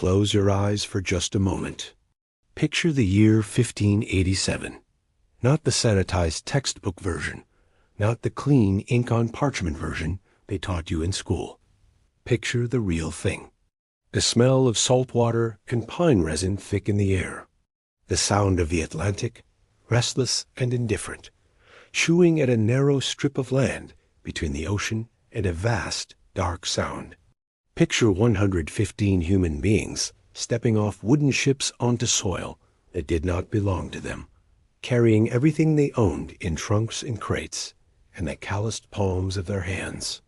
close your eyes for just a moment. Picture the year 1587. Not the sanitized textbook version, not the clean ink-on-parchment version they taught you in school. Picture the real thing. The smell of salt water and pine resin thick in the air. The sound of the Atlantic, restless and indifferent, chewing at a narrow strip of land between the ocean and a vast, dark sound. Picture 115 human beings stepping off wooden ships onto soil that did not belong to them, carrying everything they owned in trunks and crates and the calloused palms of their hands.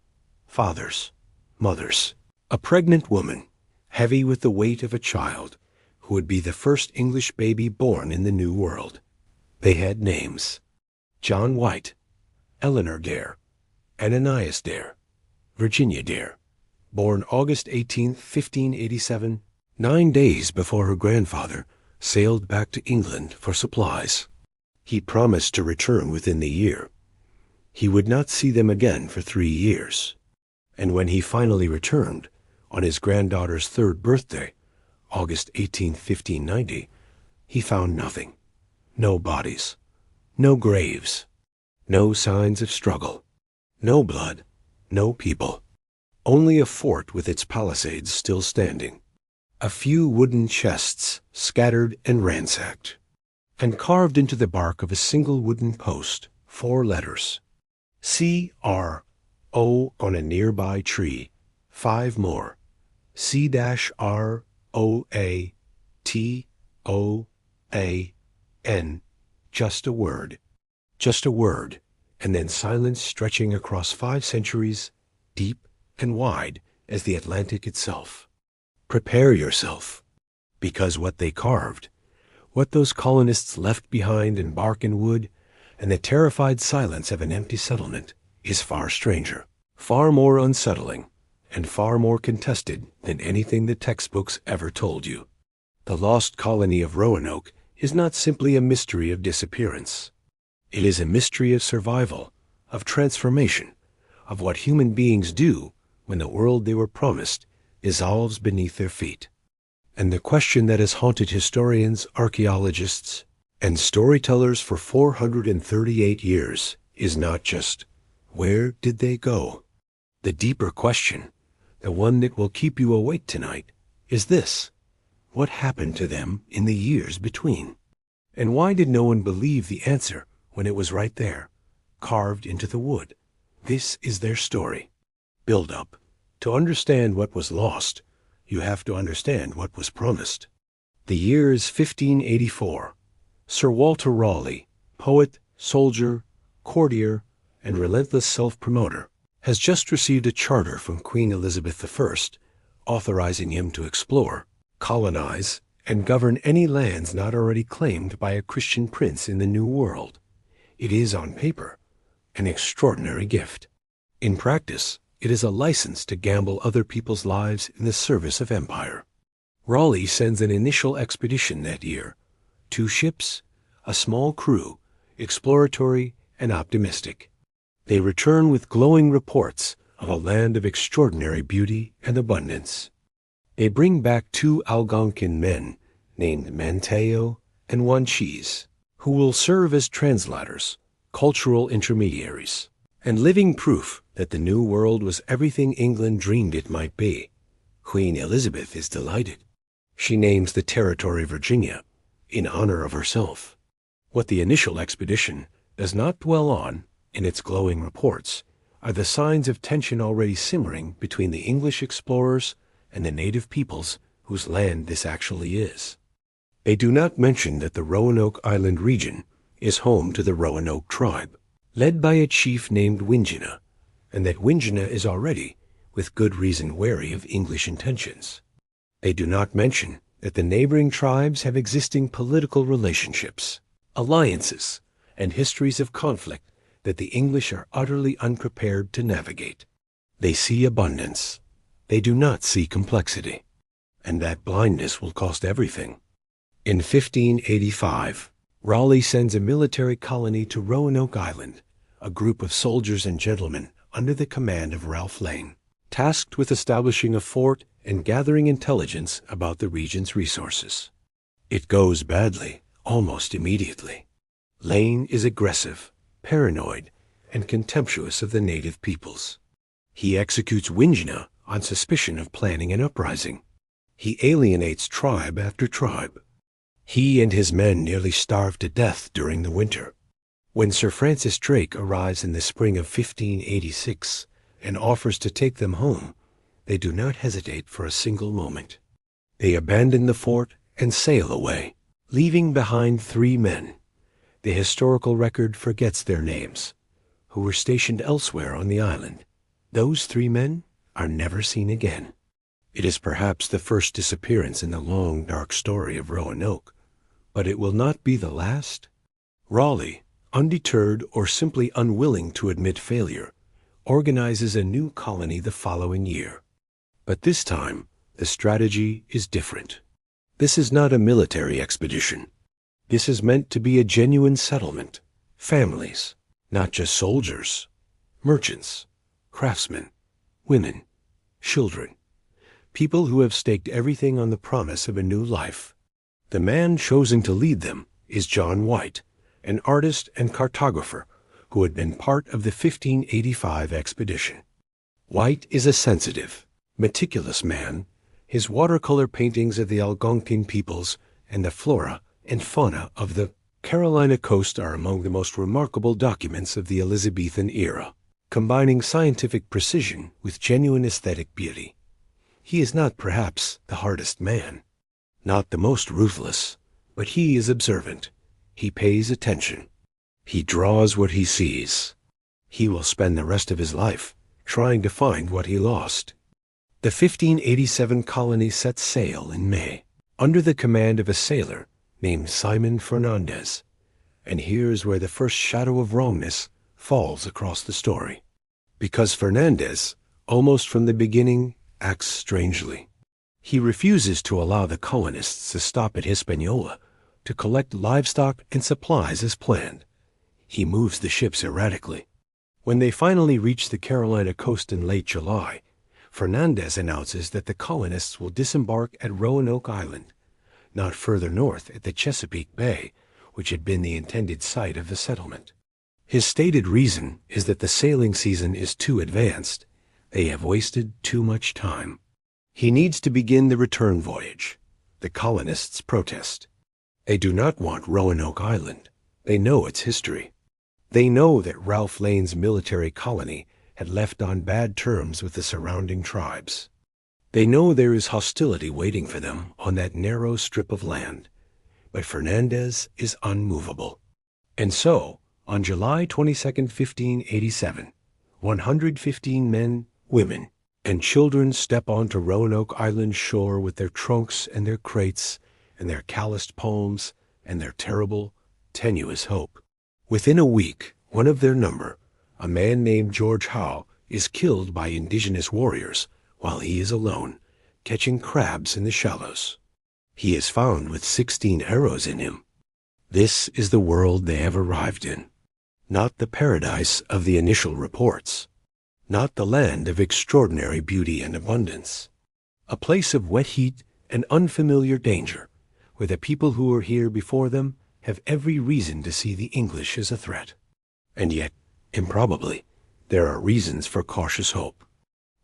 Fathers, mothers, a pregnant woman, heavy with the weight of a child who would be the first English baby born in the New World. They had names: John White, Eleanor Dare, Ananias Dare, Virginia Dare, born August 18, 1587, 9 days before her grandfather sailed back to England for supplies. He promised to return within the year. He would not see them again for 3 years. And when he finally returned, on his granddaughter's 3rd birthday, August 18, 1590, he found nothing. No bodies, no graves, no signs of struggle, no blood, no people. Only a fort with its palisades still standing. A few wooden chests scattered and ransacked. And carved into the bark of a single wooden post, 4 letters. C-R-O on a nearby tree. 5 more. C-R-O-A-T-O-A-N. Just a word. Just a word. And then silence stretching across 5 centuries, deep and wide as the Atlantic itself. Prepare yourself, because what they carved, what those colonists left behind in bark and wood, and the terrified silence of an empty settlement, is far stranger, far more unsettling, and far more contested than anything the textbooks ever told you. The Lost Colony of Roanoke is not simply a mystery of disappearance. It is a mystery of survival, of transformation, of what human beings do when the world they were promised dissolves beneath their feet. And the question that has haunted historians, archaeologists, and storytellers for 438 years is not just, where did they go? The deeper question, the one that will keep you awake tonight, is this: what happened to them in the years between? And why did no one believe the answer when it was right there, carved into the wood? This is their story. Build up. To understand what was lost, you have to understand what was promised. The year is 1584. Sir Walter Raleigh, poet, soldier, courtier, and relentless self-promoter, has just received a charter from Queen Elizabeth I, authorizing him to explore, colonize, and govern any lands not already claimed by a Christian prince in the New World. It is, on paper, an extraordinary gift. In practice, it is a license to gamble other people's lives in the service of empire. Raleigh sends an initial expedition that year. 2 ships, a small crew, exploratory and optimistic. They return with glowing reports of a land of extraordinary beauty and abundance. They bring back 2 Algonquin men named Manteo and Wanchese, who will serve as translators, cultural intermediaries, and living proof that the New World was everything England dreamed it might be. Queen Elizabeth is delighted. She names the territory Virginia, in honor of herself. What the initial expedition does not dwell on in its glowing reports are the signs of tension already simmering between the English explorers and the native peoples whose land this actually is. They do not mention that the Roanoke Island region is home to the Roanoke tribe, led by a chief named Wingina, and that Wingina is already, with good reason, wary of English intentions. They do not mention that the neighboring tribes have existing political relationships, alliances, and histories of conflict that the English are utterly unprepared to navigate. They see abundance. They do not see complexity. And that blindness will cost everything. In 1585, Raleigh sends a military colony to Roanoke Island, a group of soldiers and gentlemen under the command of Ralph Lane, tasked with establishing a fort and gathering intelligence about the region's resources. It goes badly almost immediately. Lane is aggressive, paranoid, and contemptuous of the native peoples. He executes Winjna on suspicion of planning an uprising. He alienates tribe after tribe. He and his men nearly starve to death during the winter. When Sir Francis Drake arrives in the spring of 1586 and offers to take them home, they do not hesitate for a single moment. They abandon the fort and sail away, leaving behind 3 men. The historical record forgets their names, who were stationed elsewhere on the island. Those 3 men are never seen again. It is perhaps the first disappearance in the long, dark story of Roanoke, but it will not be the last. Raleigh, undeterred or simply unwilling to admit failure, organizes a new colony the following year. But this time, the strategy is different. This is not a military expedition. This is meant to be a genuine settlement. Families, not just soldiers, merchants, craftsmen, women, children, people who have staked everything on the promise of a new life. The man chosen to lead them is John White, an artist and cartographer who had been part of the 1585 expedition. White is a sensitive, meticulous man. His watercolor paintings of the Algonquin peoples and the flora and fauna of the Carolina coast are among the most remarkable documents of the Elizabethan era, combining scientific precision with genuine aesthetic beauty. He is not perhaps the hardest man, not the most ruthless, but he is observant. He pays attention. He draws what he sees. He will spend the rest of his life trying to find what he lost. The 1587 colony set sail in May, under the command of a sailor named Simon Fernandez. And here's where the first shadow of wrongness falls across the story. Because Fernandez, almost from the beginning, acts strangely. He refuses to allow the colonists to stop at Hispaniola to collect livestock and supplies as planned. He moves the ships erratically. When they finally reach the Carolina coast in late July, Fernandez announces that the colonists will disembark at Roanoke Island, not further north at the Chesapeake Bay, which had been the intended site of the settlement. His stated reason is that the sailing season is too advanced. They have wasted too much time. He needs to begin the return voyage. The colonists protest. They do not want Roanoke Island. They know its history. They know that Ralph Lane's military colony had left on bad terms with the surrounding tribes. They know there is hostility waiting for them on that narrow strip of land. But Fernandez is unmovable. And so, on July 22, 1587, 115 men, women, and children step onto Roanoke Island shore with their trunks and their crates and their calloused palms and their terrible, tenuous hope. Within a week, one of their number, a man named George Howe, is killed by indigenous warriors while he is alone, catching crabs in the shallows. He is found with 16 arrows in him. This is the world they have arrived in. Not the paradise of the initial reports. Not the land of extraordinary beauty and abundance. A place of wet heat and unfamiliar danger, where the people who were here before them have every reason to see the English as a threat. And yet, improbably, there are reasons for cautious hope.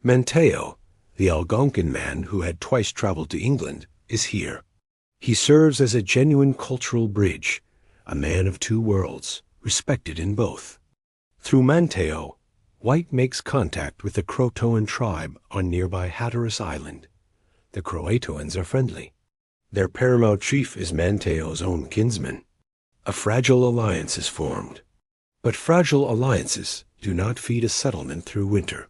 Manteo, the Algonquin man who had twice traveled to England, is here. He serves as a genuine cultural bridge, a man of 2 worlds, respected in both. Through Manteo, White makes contact with the Croatoan tribe on nearby Hatteras Island. The Croatoans are friendly. Their paramount chief is Manteo's own kinsman. A fragile alliance is formed. But fragile alliances do not feed a settlement through winter.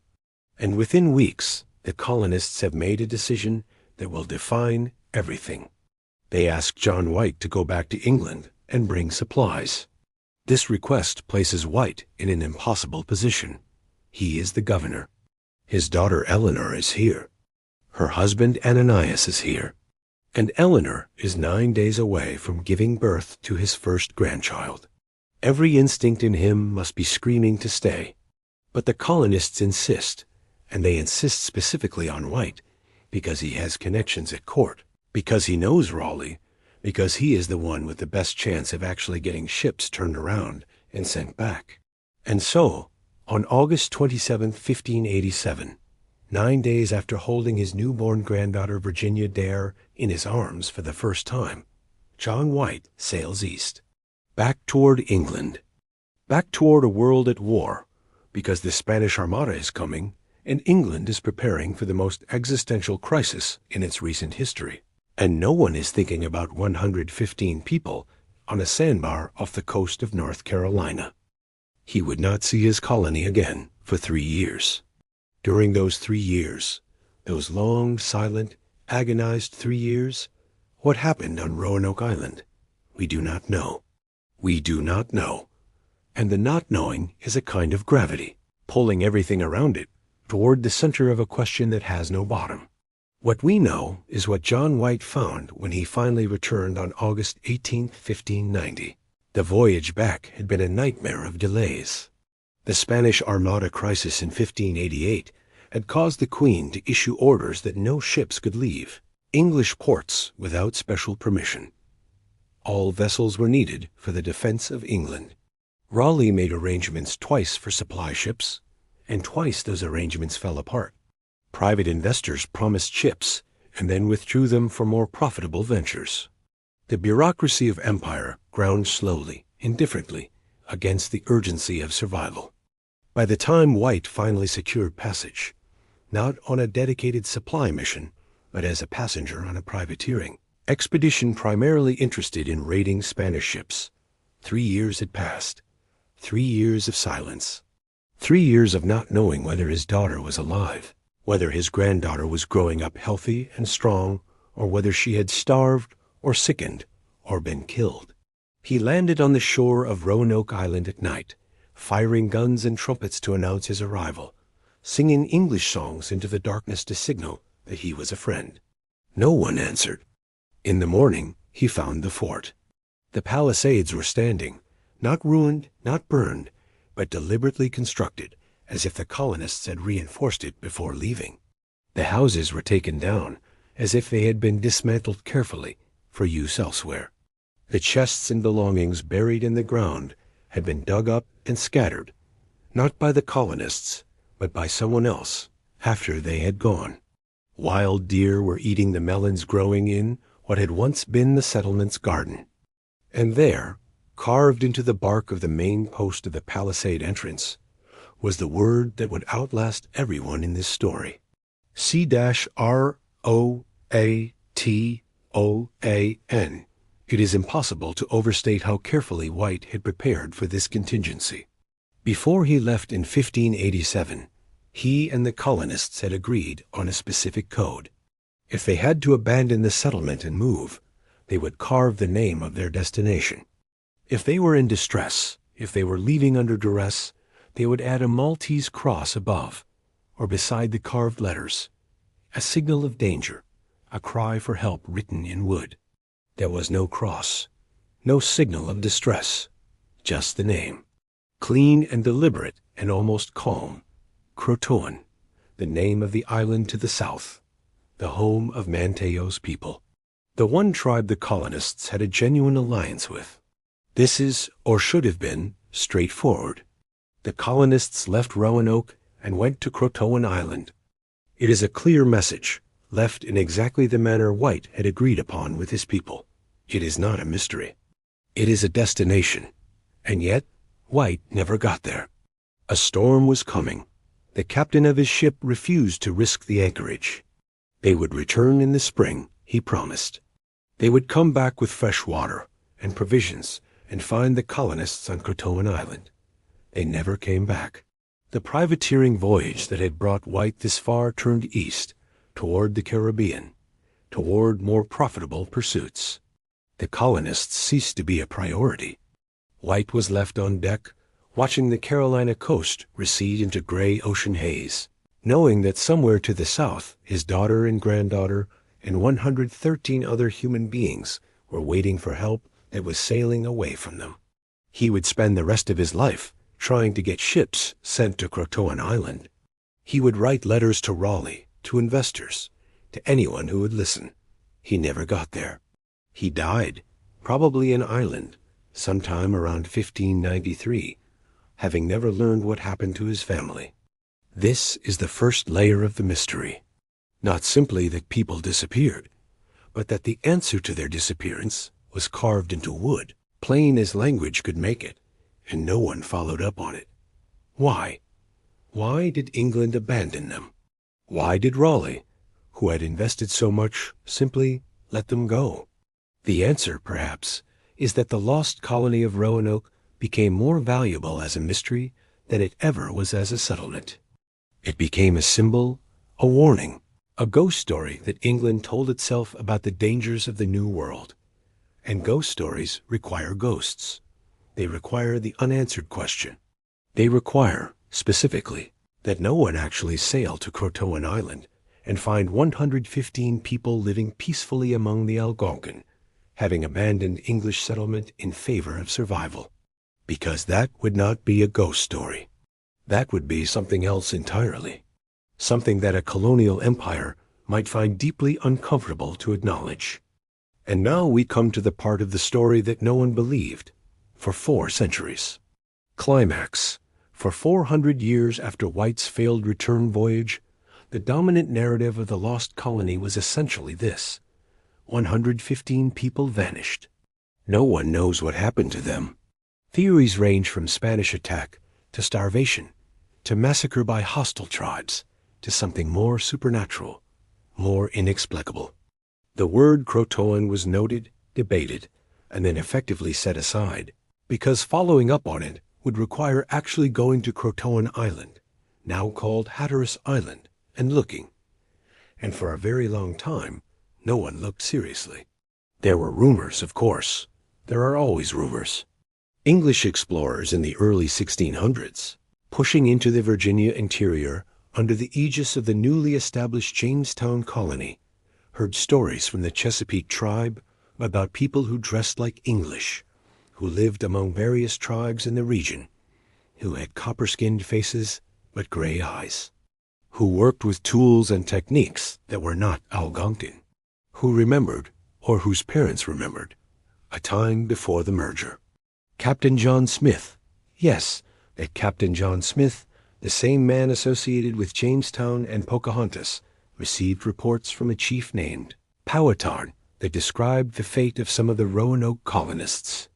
And within weeks, the colonists have made a decision that will define everything. They ask John White to go back to England and bring supplies. This request places White in an impossible position. He is the governor. His daughter Eleanor is here. Her husband Ananias is here. And Eleanor is 9 days away from giving birth to his first grandchild. Every instinct in him must be screaming to stay. But the colonists insist, and they insist specifically on White, because he has connections at court, because he knows Raleigh, because he is the one with the best chance of actually getting ships turned around and sent back. And so, on August 27, 1587, 9 days after holding his newborn granddaughter Virginia Dare in his arms for the first time, John White sails east, back toward England, back toward a world at war, because the Spanish Armada is coming, and England is preparing for the most existential crisis in its recent history. And no one is thinking about 115 people on a sandbar off the coast of North Carolina. He would not see his colony again for 3 years. During those 3 years, those long, silent, agonized 3 years, what happened on Roanoke Island? We do not know. We do not know. And the not knowing is a kind of gravity, pulling everything around it toward the center of a question that has no bottom. What we know is what John White found when he finally returned on August 18, 1590. The voyage back had been a nightmare of delays. The Spanish Armada crisis in 1588 had caused the Queen to issue orders that no ships could leave English ports without special permission. All vessels were needed for the defense of England. Raleigh made arrangements twice for supply ships, and twice those arrangements fell apart. Private investors promised ships and then withdrew them for more profitable ventures. The bureaucracy of empire ground slowly, indifferently, against the urgency of survival. By the time White finally secured passage, not on a dedicated supply mission, but as a passenger on a privateering expedition primarily interested in raiding Spanish ships, 3 years had passed. 3 years of silence. 3 years of not knowing whether his daughter was alive, whether his granddaughter was growing up healthy and strong, or whether she had starved or sickened or been killed. He landed on the shore of Roanoke Island at night, firing guns and trumpets to announce his arrival, singing English songs into the darkness to signal that he was a friend. No one answered. In the morning, he found the fort. The palisades were standing, not ruined, not burned, but deliberately constructed, as if the colonists had reinforced it before leaving. The houses were taken down, as if they had been dismantled carefully for use elsewhere. The chests and belongings buried in the ground had been dug up and scattered, not by the colonists, but by someone else, after they had gone. Wild deer were eating the melons growing in what had once been the settlement's garden. And there, carved into the bark of the main post of the palisade entrance, was the word that would outlast everyone in this story. C-R-O-A-T-O-A-N. It is impossible to overstate how carefully White had prepared for this contingency. Before he left in 1587, he and the colonists had agreed on a specific code. If they had to abandon the settlement and move, they would carve the name of their destination. If they were in distress, if they were leaving under duress, they would add a Maltese cross above, or beside the carved letters, a signal of danger, a cry for help written in wood. There was no cross, no signal of distress, just the name. Clean and deliberate and almost calm. Croatoan, the name of the island to the south, the home of Manteo's people. The one tribe the colonists had a genuine alliance with. This is, or should have been, straightforward. The colonists left Roanoke and went to Croatoan Island. It is a clear message, left in exactly the manner White had agreed upon with his people. It is not a mystery. It is a destination, and yet White never got there. A storm was coming. The captain of his ship refused to risk the anchorage. They would return in the spring, he promised. They would come back with fresh water and provisions and find the colonists on Croatoan Island. They never came back. The privateering voyage that had brought White this far turned east, toward the Caribbean, toward more profitable pursuits. The colonists ceased to be a priority. White was left on deck, watching the Carolina coast recede into gray ocean haze, knowing that somewhere to the south his daughter and granddaughter and 113 other human beings were waiting for help that was sailing away from them. He would spend the rest of his life trying to get ships sent to Croatoan Island. He would write letters to Raleigh, to investors, to anyone who would listen. He never got there. He died, probably in Ireland, sometime around 1593, having never learned what happened to his family. This is the first layer of the mystery. Not simply that people disappeared, but that the answer to their disappearance was carved into wood, plain as language could make it, and no one followed up on it. Why? Why did England abandon them? Why did Raleigh, who had invested so much, simply let them go? The answer, perhaps, is that the lost colony of Roanoke became more valuable as a mystery than it ever was as a settlement. It became a symbol, a warning, a ghost story that England told itself about the dangers of the New World. And ghost stories require ghosts. They require the unanswered question. They require, specifically, that no one actually sail to Croatoan Island and find 115 people living peacefully among the Algonquin, having abandoned English settlement in favor of survival. Because that would not be a ghost story. That would be something else entirely. Something that a colonial empire might find deeply uncomfortable to acknowledge. And now we come to the part of the story that no one believed for 4 centuries. Climax. For 400 years after White's failed return voyage, the dominant narrative of the lost colony was essentially this: 115 people vanished. No one knows what happened to them. Theories range from Spanish attack to starvation to massacre by hostile tribes to something more supernatural, more inexplicable. The word Croatoan was noted, debated, and then effectively set aside, because following up on it would require actually going to Croatoan Island, now called Hatteras Island, and looking. And for a very long time, no one looked seriously. There were rumors, of course. There are always rumors. English explorers in the early 1600s, pushing into the Virginia interior under the aegis of the newly established Jamestown colony, heard stories from the Chesapeake tribe about people who dressed like English, who lived among various tribes in the region, who had copper-skinned faces but gray eyes, who worked with tools and techniques that were not Algonquin, who remembered, or whose parents remembered, a time before the merger. Captain John Smith, yes, that Captain John Smith, the same man associated with Jamestown and Pocahontas, received reports from a chief named Powhatan that described the fate of some of the Roanoke colonists.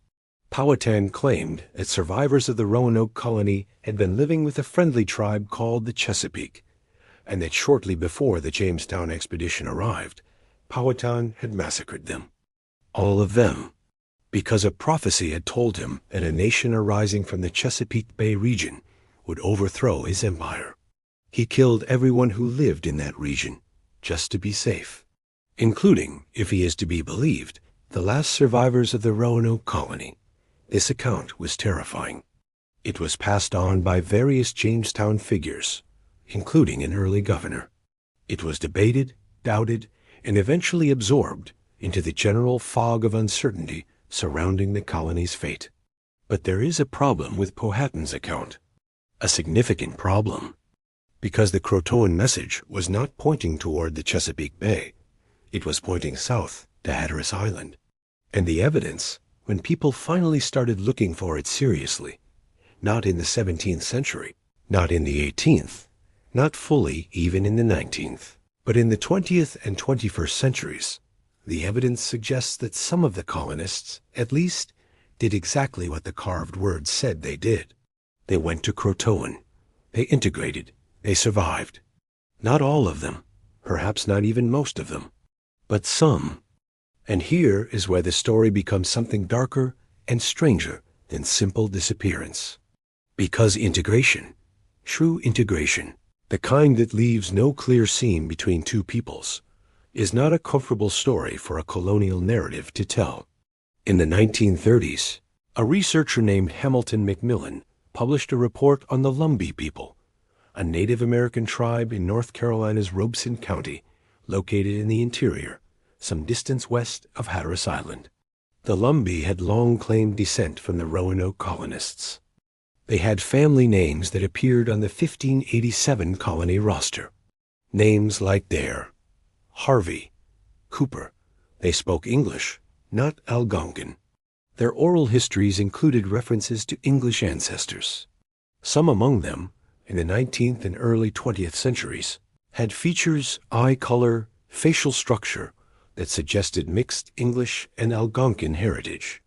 Powhatan claimed that survivors of the Roanoke colony had been living with a friendly tribe called the Chesapeake, and that shortly before the Jamestown expedition arrived, Powhatan had massacred them. All of them, because a prophecy had told him that a nation arising from the Chesapeake Bay region would overthrow his empire. He killed everyone who lived in that region, just to be safe, including, if he is to be believed, the last survivors of the Roanoke colony. This account was terrifying. It was passed on by various Jamestown figures, including an early governor. It was debated, doubted, and eventually absorbed into the general fog of uncertainty surrounding the colony's fate. But there is a problem with Powhatan's account, a significant problem, because the Croatoan message was not pointing toward the Chesapeake Bay. It was pointing south to Hatteras Island. And the evidence, when people finally started looking for it seriously, not in the 17th century, not in the 18th, not fully even in the 19th, but in the 20th and 21st centuries, the evidence suggests that some of the colonists, at least, did exactly what the carved words said they did. They went to Croatoan. They integrated. They survived. Not all of them, perhaps not even most of them, but some. And here is where the story becomes something darker and stranger than simple disappearance. Because integration, true integration, the kind that leaves no clear seam between two peoples, is not a comfortable story for a colonial narrative to tell. In the 1930s, a researcher named Hamilton Macmillan published a report on the Lumbee people, a Native American tribe in North Carolina's Robeson County, located in the interior, some distance west of Hatteras Island. The Lumbee had long claimed descent from the Roanoke colonists. They had family names that appeared on the 1587 colony roster. Names like Dare, Harvey, Cooper. They spoke English, not Algonquin. Their oral histories included references to English ancestors. Some among them, in the 19th and early 20th centuries, had features, eye color, facial structure that suggested mixed English and Algonquin heritage.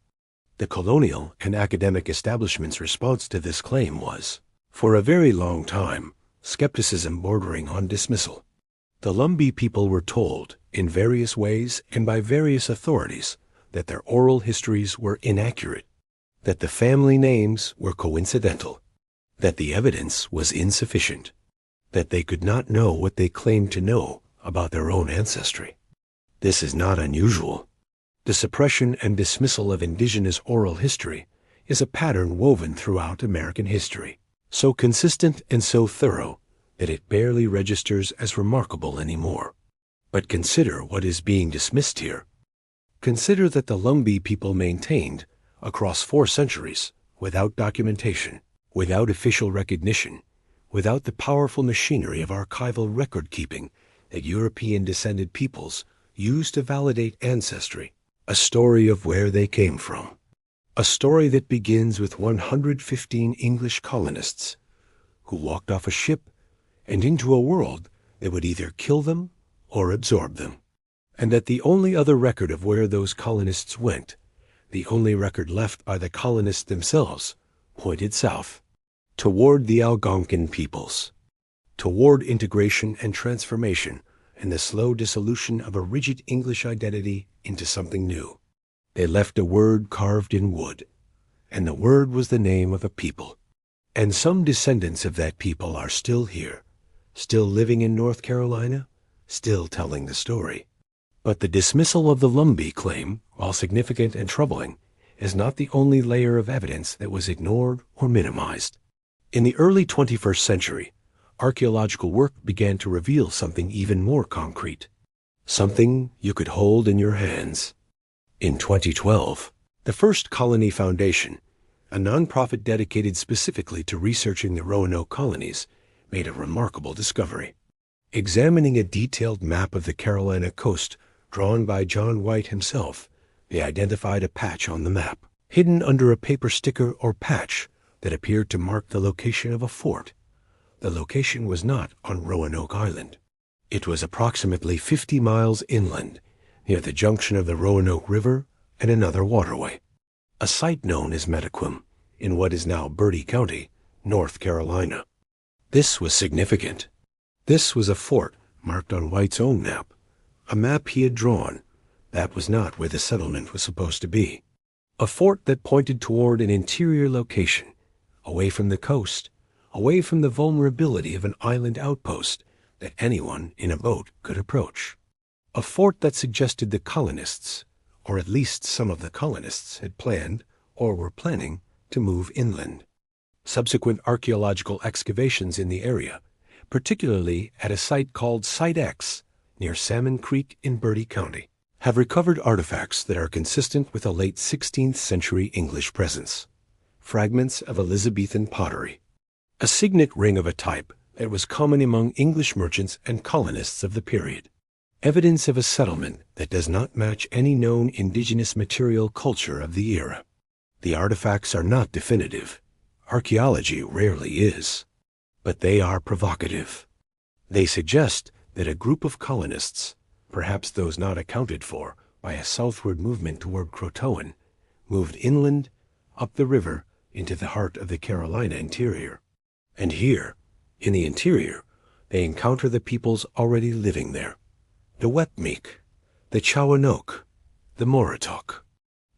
The colonial and academic establishment's response to this claim was, for a very long time, skepticism bordering on dismissal. The Lumbee people were told, in various ways and by various authorities, that their oral histories were inaccurate, that the family names were coincidental, that the evidence was insufficient, that they could not know what they claimed to know about their own ancestry. This is not unusual. The suppression and dismissal of indigenous oral history is a pattern woven throughout American history, so consistent and so thorough that it barely registers as remarkable anymore. But consider what is being dismissed here. Consider that the Lumbee people maintained, across 4 centuries, without documentation, without official recognition, without the powerful machinery of archival record-keeping that European-descended peoples use to validate ancestry, a story of where they came from. A story that begins with 115 English colonists who walked off a ship and into a world that would either kill them or absorb them. And that the only other record of where those colonists went, the only record left by the colonists themselves, pointed south, toward the Algonquin peoples, toward integration and transformation and the slow dissolution of a rigid English identity into something new. They left a word carved in wood, and the word was the name of a people. And some descendants of that people are still here, still living in North Carolina, still telling the story. But the dismissal of the Lumbee claim, while significant and troubling, is not the only layer of evidence that was ignored or minimized. In the early 21st century, archaeological work began to reveal something even more concrete, something you could hold in your hands. In 2012, the First Colony Foundation, a nonprofit dedicated specifically to researching the Roanoke colonies, made a remarkable discovery. Examining a detailed map of the Carolina coast drawn by John White himself, they identified a patch on the map, hidden under a paper sticker or patch that appeared to mark the location of a fort. The location was not on Roanoke Island. It was approximately 50 miles inland, near the junction of the Roanoke River and another waterway, a site known as Metaquim, in what is now Bertie County, North Carolina. This was significant. This was a fort marked on White's own map, a map he had drawn. That was not where the settlement was supposed to be. A fort that pointed toward an interior location, away from the coast, away from the vulnerability of an island outpost that anyone in a boat could approach. A fort that suggested the colonists, or at least some of the colonists, had planned, or were planning, to move inland. Subsequent archaeological excavations in the area, particularly at a site called Site X near Salmon Creek in Bertie County, have recovered artifacts that are consistent with a late 16th century English presence. Fragments of Elizabethan pottery, a signet ring of a type that was common among English merchants and colonists of the period. Evidence of a settlement that does not match any known indigenous material culture of the era. The artifacts are not definitive. Archaeology rarely is. But they are provocative. They suggest that a group of colonists, perhaps those not accounted for by a southward movement toward Croatoan, moved inland, up the river, into the heart of the Carolina interior. And here, in the interior, they encounter the peoples already living there. The Wet'suwet'en, the Chowanoke, the Moritok,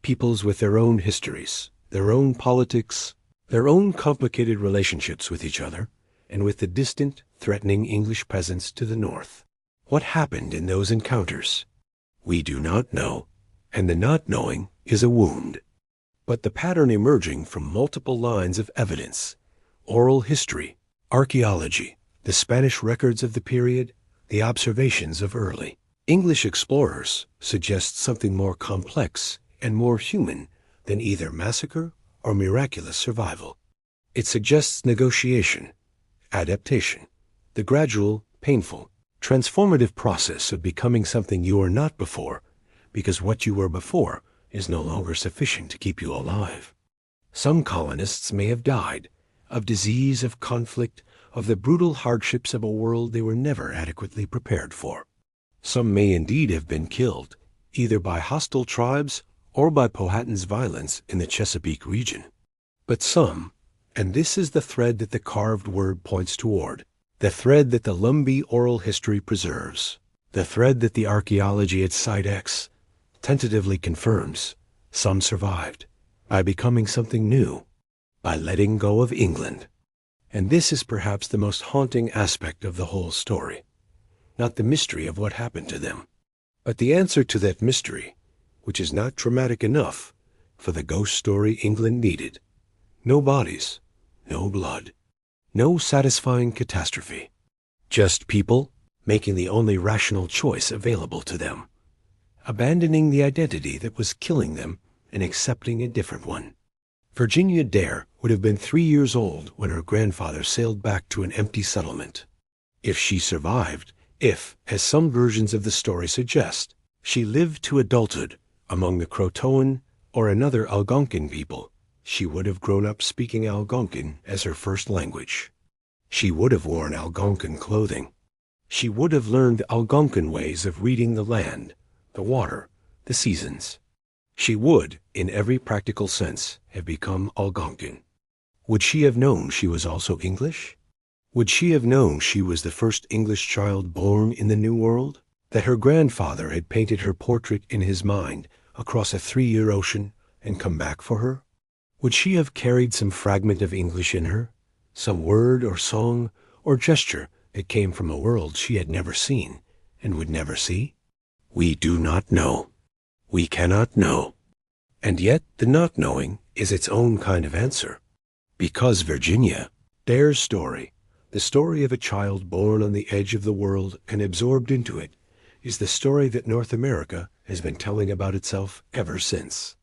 peoples with their own histories, their own politics, their own complicated relationships with each other, and with the distant, threatening English peasants to the north. What happened in those encounters? We do not know, and the not knowing is a wound. But the pattern emerging from multiple lines of evidence, oral history, archaeology, the Spanish records of the period, the observations of early English explorers suggests something more complex and more human than either massacre or miraculous survival. It suggests negotiation, adaptation, the gradual, painful, Transformative process of becoming something you were not before, because what you were before is no longer sufficient to keep you alive. Some colonists may have died of disease, of conflict, of the brutal hardships of a world they were never adequately prepared for. Some may indeed have been killed, either by hostile tribes or by Powhatan's violence in the Chesapeake region. But some, and this is the thread that the carved word points toward, the thread that the Lumbee oral history preserves, the thread that the archaeology at Site X tentatively confirms, some survived by becoming something new, by letting go of England. And this is perhaps the most haunting aspect of the whole story. Not the mystery of what happened to them, but the answer to that mystery, which is not dramatic enough for the ghost story England needed. No bodies, no blood, no satisfying catastrophe. Just people making the only rational choice available to them, abandoning the identity that was killing them and accepting a different one. Virginia Dare would have been 3 years old when her grandfather sailed back to an empty settlement. If she survived, if, as some versions of the story suggest, she lived to adulthood among the Croatoan or another Algonquin people, she would have grown up speaking Algonquin as her first language. She would have worn Algonquin clothing. She would have learned Algonquin ways of reading the land, the water, the seasons. She would, in every practical sense, have become Algonquin. Would she have known she was also English? Would she have known she was the first English child born in the New World? That her grandfather had painted her portrait in his mind across a 3-year ocean and come back for her? Would she have carried some fragment of English in her, some word or song or gesture that came from a world she had never seen and would never see? We do not know. We cannot know. And yet the not knowing is its own kind of answer. Because Virginia Dare's story, the story of a child born on the edge of the world and absorbed into it, is the story that North America has been telling about itself ever since.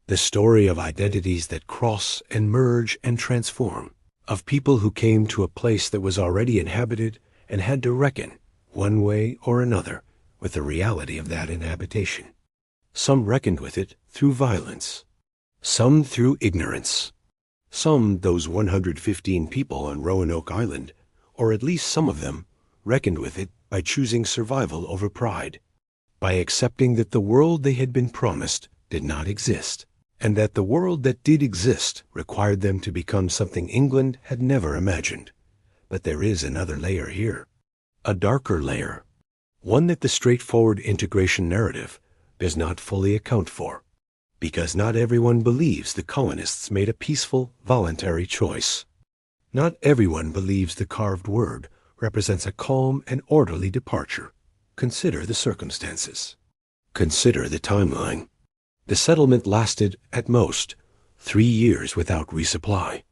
The story of identities that cross and merge and transform, of people who came to a place that was already inhabited and had to reckon, one way or another, with the reality of that inhabitation. Some reckoned with it through violence, some through ignorance. Some, those 115 people on Roanoke Island, or at least some of them, reckoned with it by choosing survival over pride, by accepting that the world they had been promised did not exist, and that the world that did exist required them to become something England had never imagined. But there is another layer here, a darker layer, one that the straightforward integration narrative does not fully account for, because not everyone believes the colonists made a peaceful, voluntary choice. Not everyone believes the carved word represents a calm and orderly departure. Consider the circumstances. Consider the timeline. The settlement lasted, at most, 3 years without resupply.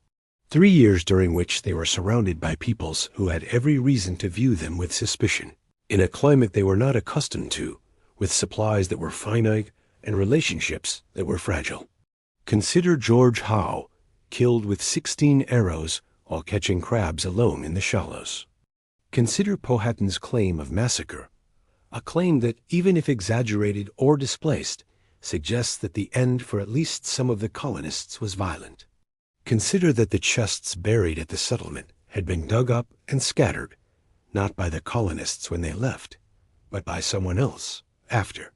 3 years during which they were surrounded by peoples who had every reason to view them with suspicion, in a climate they were not accustomed to, with supplies that were finite and relationships that were fragile. Consider George Howe, killed with 16 arrows while catching crabs alone in the shallows. Consider Powhatan's claim of massacre, a claim that, even if exaggerated or displaced, suggests that the end for at least some of the colonists was violent. Consider that the chests buried at the settlement had been dug up and scattered, not by the colonists when they left, but by someone else after.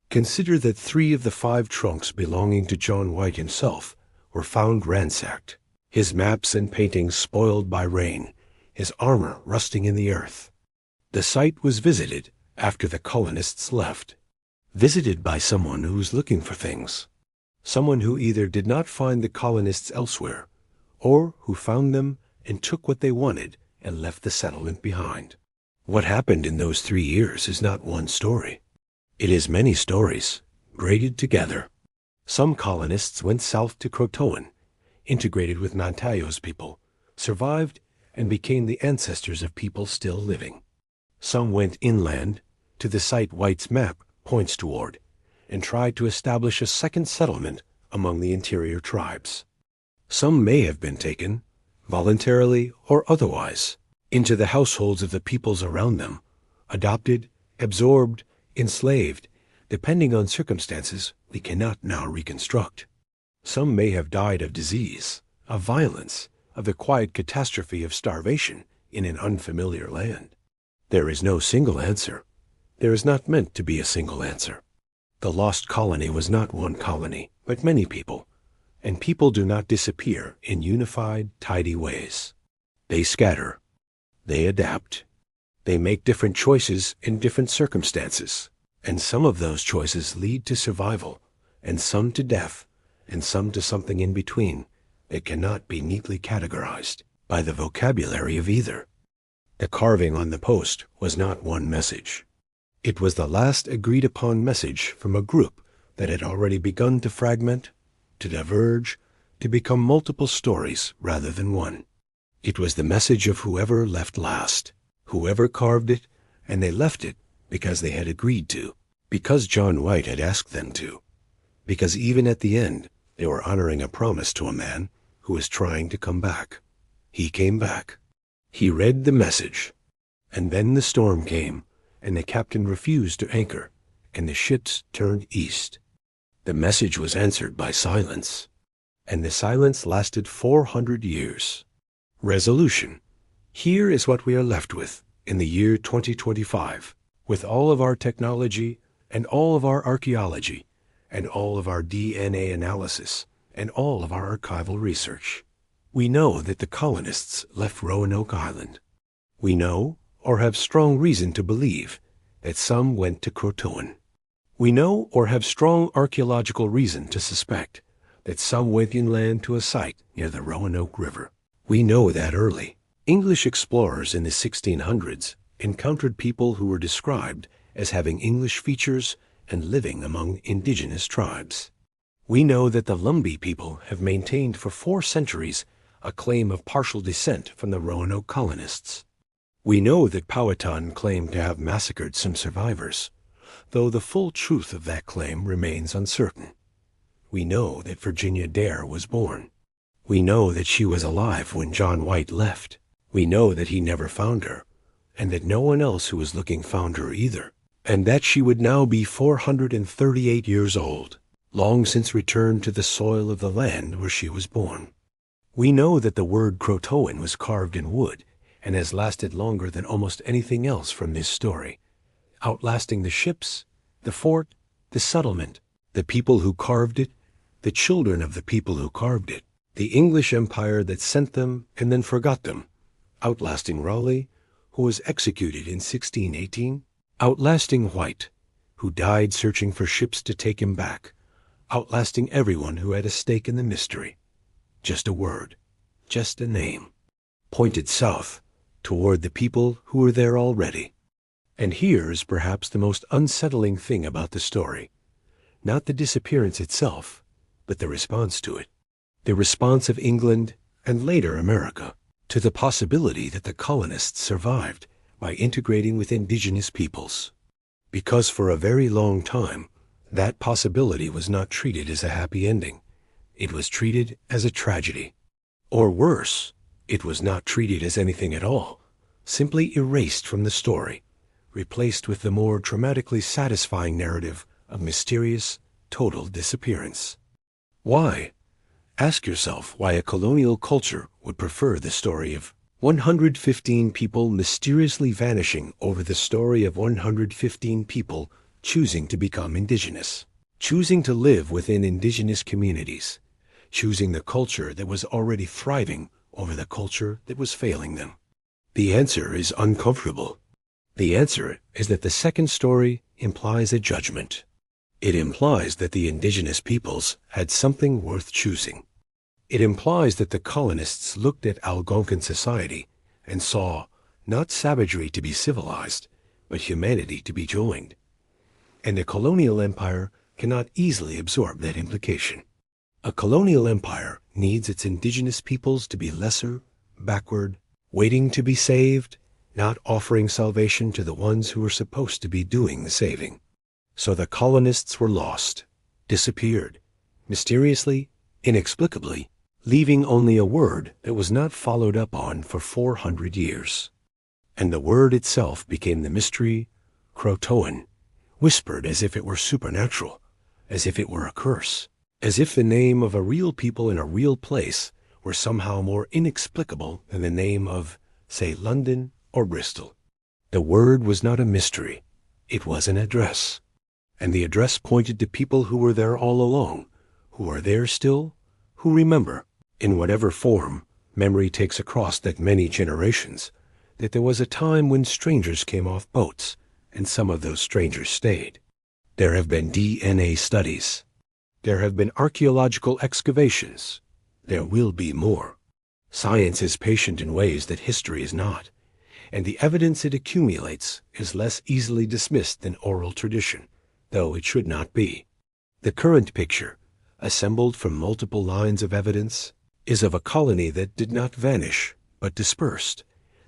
Consider that 3 of the 5 trunks belonging to John White himself were found ransacked, his maps and paintings spoiled by rain, his armor rusting in the earth. The site was visited after the colonists left, visited by someone who was looking for things, someone who either did not find the colonists elsewhere, or who found them and took what they wanted and left the settlement behind. What happened in those 3 years is not one story. It is many stories, braided together. Some colonists went south to Croatoan, integrated with Montayo's people, survived, and became the ancestors of people still living. Some went inland, to the site White's map points toward, and tried to establish a second settlement among the interior tribes. Some may have been taken, voluntarily or otherwise, into the households of the peoples around them, adopted, absorbed, enslaved, depending on circumstances we cannot now reconstruct. Some may have died of disease, of violence, of the quiet catastrophe of starvation in an unfamiliar land. There is no single answer. There is not meant to be a single answer. The lost colony was not one colony, but many people, and people do not disappear in unified, tidy ways. They scatter. They adapt. They make different choices in different circumstances, and some of those choices lead to survival, and some to death, and some to something in between that cannot be neatly categorized by the vocabulary of either. The carving on the post was not one message. It was the last agreed-upon message from a group that had already begun to fragment, to diverge, to become multiple stories rather than one. It was the message of whoever left last, whoever carved it, and they left it because they had agreed to, because John White had asked them to, because even at the end they were honoring a promise to a man who was trying to come back. He came back. He read the message, and then the storm came, and the captain refused to anchor, and the ships turned east. The message was answered by silence, and the silence lasted 400 years. Resolution. Here is what we are left with in the year 2025, with all of our technology and all of our archaeology and all of our DNA analysis and all of our archival research. We know that the colonists left Roanoke Island. We know, or have strong reason to believe, that some went to Croatoan. We know, or have strong archaeological reason to suspect, that some went inland to a site near the Roanoke River. We know that early. English explorers in the 1600s encountered people who were described as having English features and living among indigenous tribes. We know that the Lumbee people have maintained for 4 centuries a claim of partial descent from the Roanoke colonists. We know that Powhatan claimed to have massacred some survivors, though the full truth of that claim remains uncertain. We know that Virginia Dare was born. We know that she was alive when John White left. We know that he never found her, and that no one else who was looking found her either, and that she would now be 438 years old, long since returned to the soil of the land where she was born. We know that the word Croatoan was carved in wood and has lasted longer than almost anything else from this story, outlasting the ships, the fort, the settlement, the people who carved it, the children of the people who carved it, the English Empire that sent them and then forgot them, outlasting Raleigh, who was executed in 1618, outlasting White, who died searching for ships to take him back, outlasting everyone who had a stake in the mystery. Just a word, just a name, pointed south toward the people who were there already. And here is perhaps the most unsettling thing about the story. Not the disappearance itself, but the response to it. The response of England, and later America, to the possibility that the colonists survived by integrating with indigenous peoples. Because for a very long time, that possibility was not treated as a happy ending. It was treated as a tragedy. Or worse, it was not treated as anything at all, simply erased from the story, replaced with the more dramatically satisfying narrative of mysterious, total disappearance. Why? Ask yourself why a colonial culture would prefer the story of 115 people mysteriously vanishing over the story of 115 people choosing to become indigenous, choosing to live within indigenous communities, choosing the culture that was already thriving over the culture that was failing them. The answer is uncomfortable. The answer is that the second story implies a judgment. It implies that the indigenous peoples had something worth choosing. It implies that the colonists looked at Algonquin society and saw not savagery to be civilized, but humanity to be joined. And a colonial empire cannot easily absorb that implication. A colonial empire needs its indigenous peoples to be lesser, backward, waiting to be saved, not offering salvation to the ones who were supposed to be doing the saving. So the colonists were lost, disappeared, mysteriously, inexplicably, leaving only a word that was not followed up on for 400 years. And the word itself became the mystery, Croatoan, whispered as if it were supernatural, as if it were a curse, as if the name of a real people in a real place were somehow more inexplicable than the name of, say, London or Bristol. The word was not a mystery. It was an address. And the address pointed to people who were there all along, who are there still, who remember, in whatever form memory takes across that many generations, that there was a time when strangers came off boats, and some of those strangers stayed. There have been DNA studies. There have been archaeological excavations. There will be more. Science is patient in ways that history is not, and the evidence it accumulates is less easily dismissed than oral tradition, though it should not be. The current picture, assembled from multiple lines of evidence, is of a colony that did not vanish, but dispersed,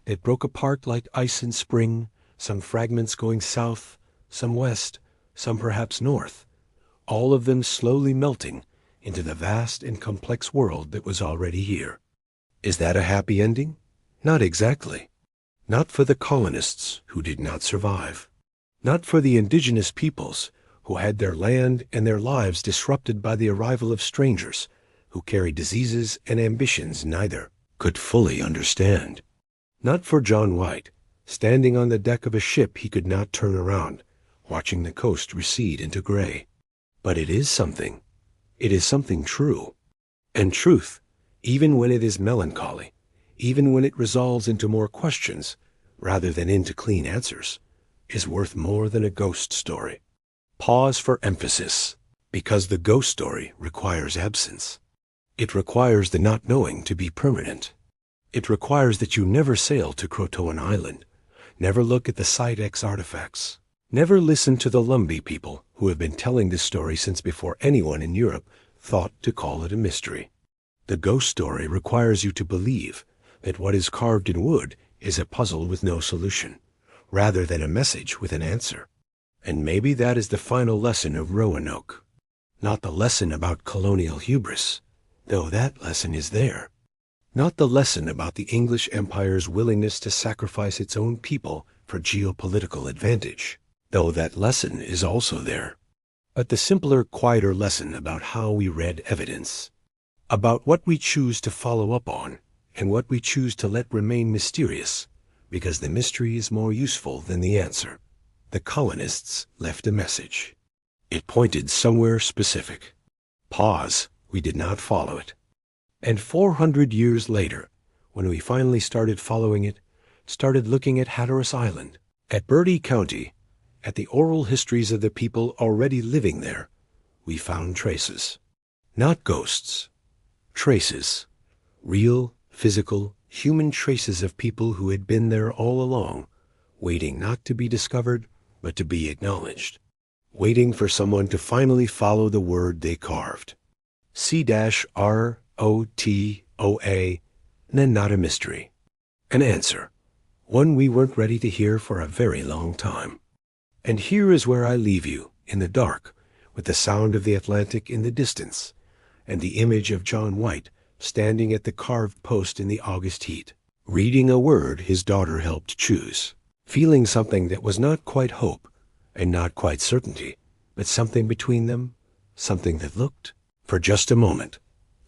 that broke apart like ice in spring, some fragments going south, some west, some perhaps north, all of them slowly melting into the vast and complex world that was already here. Is that a happy ending? Not exactly. Not for the colonists who did not survive. Not for the indigenous peoples who had their land and their lives disrupted by the arrival of strangers who carried diseases and ambitions neither could fully understand. Not for John White, standing on the deck of a ship he could not turn around, watching the coast recede into gray. But it is something. It is something true. And truth, even when it is melancholy, even when it resolves into more questions rather than into clean answers, is worth more than a ghost story. Pause for emphasis, because the ghost story requires absence. It requires the not knowing to be permanent. It requires that you never sail to Croatoan Island, never look at the Site X artifacts, never listen to the Lumbee people who have been telling this story since before anyone in Europe thought to call it a mystery. The ghost story requires you to believe that what is carved in wood is a puzzle with no solution, rather than a message with an answer. And maybe that is the final lesson of Roanoke. Not the lesson about colonial hubris, though that lesson is there. Not the lesson about the English Empire's willingness to sacrifice its own people for geopolitical advantage, though that lesson is also there. But the simpler, quieter lesson about how we read evidence, about what we choose to follow up on and what we choose to let remain mysterious, because the mystery is more useful than the answer. The colonists left a message. It pointed somewhere specific. Pause, we did not follow it. And 400 years later, when we finally started following it, started looking at Hatteras Island, at Bertie County, at the oral histories of the people already living there, we found traces. Not ghosts. Traces. Real, physical, human traces of people who had been there all along, waiting not to be discovered, but to be acknowledged. Waiting for someone to finally follow the word they carved. C-R-O-T-O-A, and then not a mystery. An answer. One we weren't ready to hear for a very long time. And here is where I leave you, in the dark, with the sound of the Atlantic in the distance, and the image of John White standing at the carved post in the August heat, reading a word his daughter helped choose, feeling something that was not quite hope, and not quite certainty, but something between them, something that looked, for just a moment,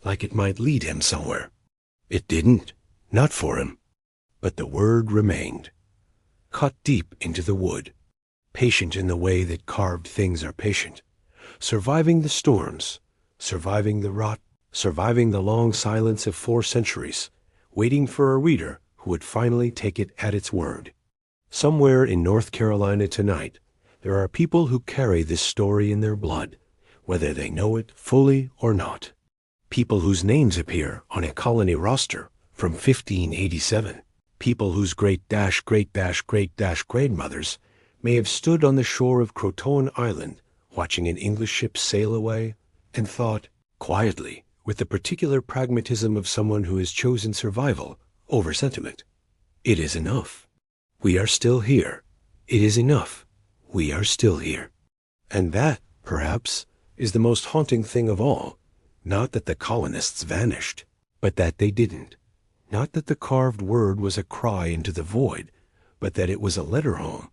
like it might lead him somewhere. It didn't, not for him, but the word remained, cut deep into the wood, patient in the way that carved things are patient, surviving the storms, surviving the rot, surviving the long silence of 4 centuries, waiting for a reader who would finally take it at its word. Somewhere in North Carolina tonight, there are people who carry this story in their blood, whether they know it fully or not. People whose names appear on a colony roster from 1587. People whose great-great-great-grandmothers may have stood on the shore of Croatoan Island watching an English ship sail away and thought, quietly, with the particular pragmatism of someone who has chosen survival over sentiment, it is enough. We are still here. It is enough. We are still here. And that, perhaps, is the most haunting thing of all. Not that the colonists vanished, but that they didn't. Not that the carved word was a cry into the void, but that it was a letter home,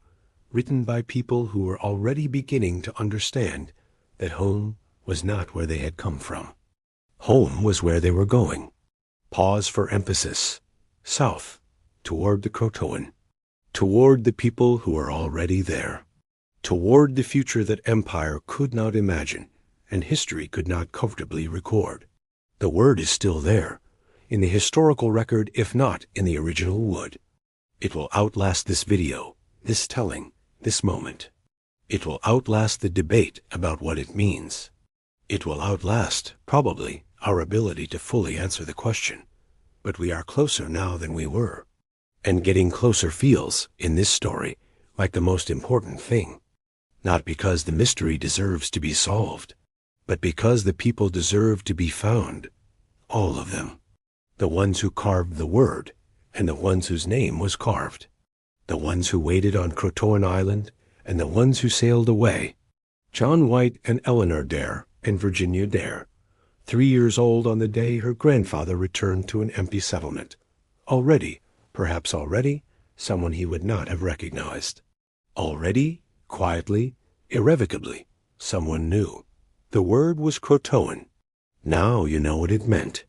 written by people who were already beginning to understand that home was not where they had come from. Home was where they were going. Pause for emphasis. South, toward the Croatoan, toward the people who were already there, toward the future that empire could not imagine and history could not comfortably record. The word is still there, in the historical record, if not in the original wood. It will outlast this video, this telling, this moment. It will outlast the debate about what it means. It will outlast, probably, our ability to fully answer the question. But we are closer now than we were. And getting closer feels, in this story, like the most important thing. Not because the mystery deserves to be solved, but because the people deserve to be found. All of them. The ones who carved the word, and the ones whose name was carved. The ones who waited on Croatoan Island, and the ones who sailed away. John White and Eleanor Dare and Virginia Dare, 3 years old on the day her grandfather returned to an empty settlement. Already, perhaps already, someone he would not have recognized. Already, quietly, irrevocably, someone new. The word was Croatoan. Now you know what it meant.